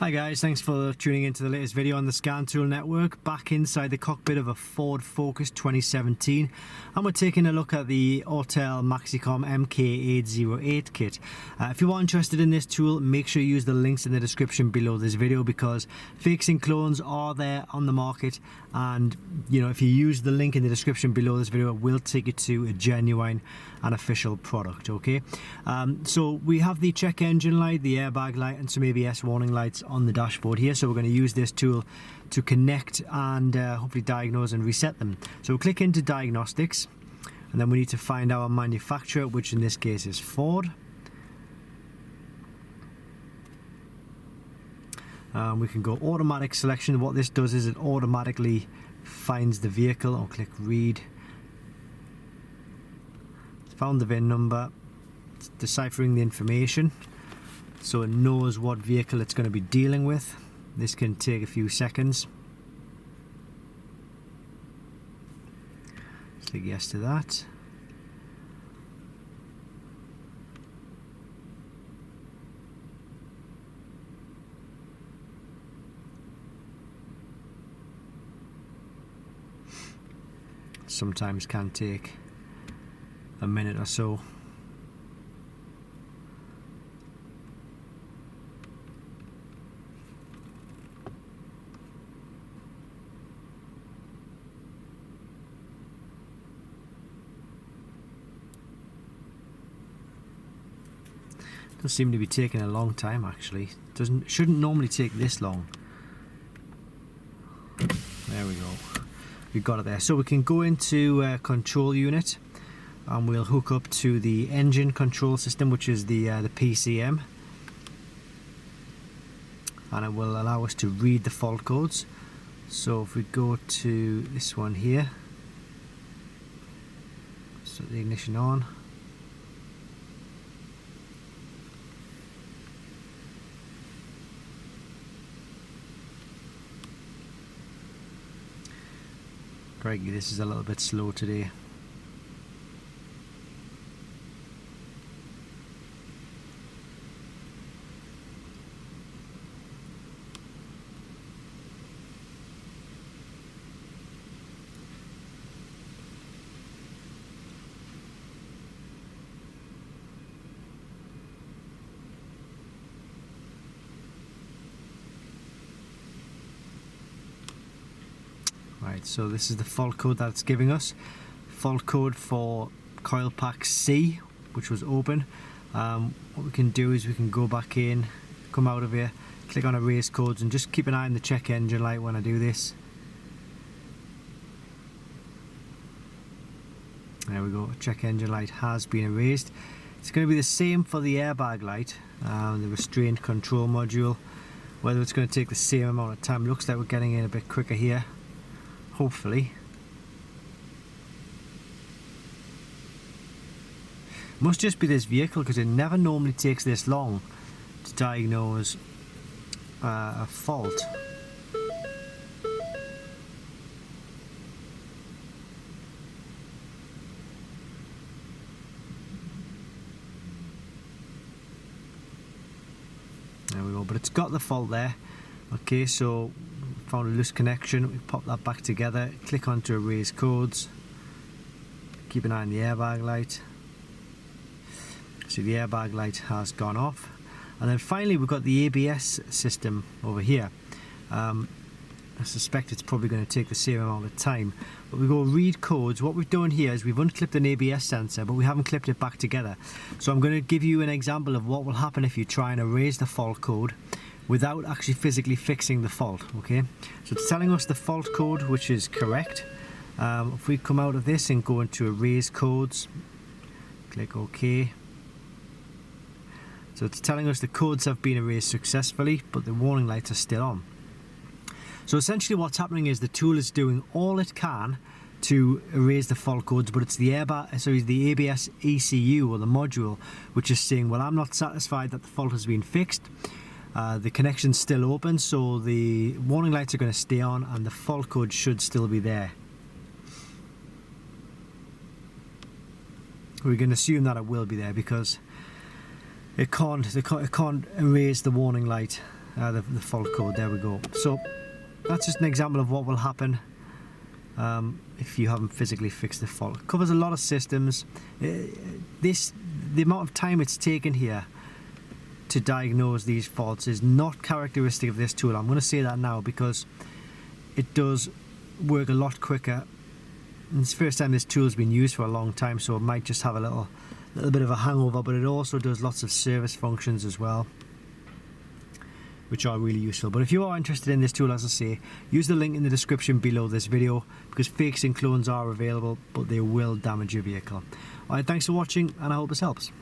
Hi guys, thanks for tuning into the latest video on the Scan Tool Network. Back inside the cockpit of a Ford Focus 2017, and we're taking a look at the Autel MK808 kit. If you are interested in this tool, make sure you use the links in the description below this video, because fakes and clones are there on the market, and if you use the link in the description below this video, it will take you to a genuine and official product. Okay, so we have the check engine light, the airbag light, and some ABS warning lights on the dashboard here. So we're going to use this tool to connect and hopefully diagnose and reset them. So we'll click into diagnostics, and then we need to find our manufacturer, which in this case is Ford. We can go automatic selection. What this does is it automatically finds the vehicle. I'll click read. It's found the VIN number. It's deciphering the information, so it knows what vehicle it's going to be dealing with. This can take a few seconds. Click yes to that. Sometimes can take a minute or so. Does seem to be taking a long time actually. Shouldn't normally take this long. There we go. We've got it there. So we can go into control unit, and we'll hook up to the engine control system, which is the PCM, and it will allow us to read the fault codes. So if we go to this one here, set the ignition on. Crikey, this is a little bit slow today. Right, so this is the fault code that it's giving us. Fault code for coil pack C, which was open. What we can do is we can go back in, come out of here, click on erase codes, and just keep an eye on the check engine light when I do this. There we go, check engine light has been erased. It's going to be the same for the airbag light, the restraint control module. Whether it's going to take the same amount of time, looks like we're getting in a bit quicker here. Hopefully. Must just be this vehicle, because it never normally takes this long to diagnose a fault. There we go, but it's got the fault there. Okay, so found a loose connection, we pop that back together, click onto erase codes, keep an eye on the airbag light. So the airbag light has gone off, and then finally we've got the ABS system over here. I suspect it's probably going to take the same amount of time, but we go read codes. What we've done here is we've unclipped an ABS sensor, but we haven't clipped it back together. So I'm going to give you an example of what will happen if you try and erase the fault code without actually physically fixing the fault. Okay, so it's telling us the fault code, which is correct. If we come out of this and go into erase codes, click OK. So it's telling us the codes have been erased successfully, but the warning lights are still on. So essentially what's happening is the tool is doing all it can to erase the fault codes, but it's the airbag, sorry, the ABS ECU, or the module, which is saying, well, I'm not satisfied that the fault has been fixed. The connection's still open, so the warning lights are going to stay on, and the fault code should still be there. We can assume that it will be there, because it can't erase the warning light the fault code. There we go. So that's just an example of what will happen if you haven't physically fixed the fault. It covers a lot of systems. The amount of time it's taken here to diagnose these faults is not characteristic of this tool. I'm going to say that now because it does work a lot quicker. And it's the first time this tool's been used for a long time, so it might just have a little bit of a hangover, but it also does lots of service functions as well, which are really useful. But if you are interested in this tool, as I say, use the link in the description below this video, because fakes and clones are available, but they will damage your vehicle. Alright, thanks for watching, and I hope this helps.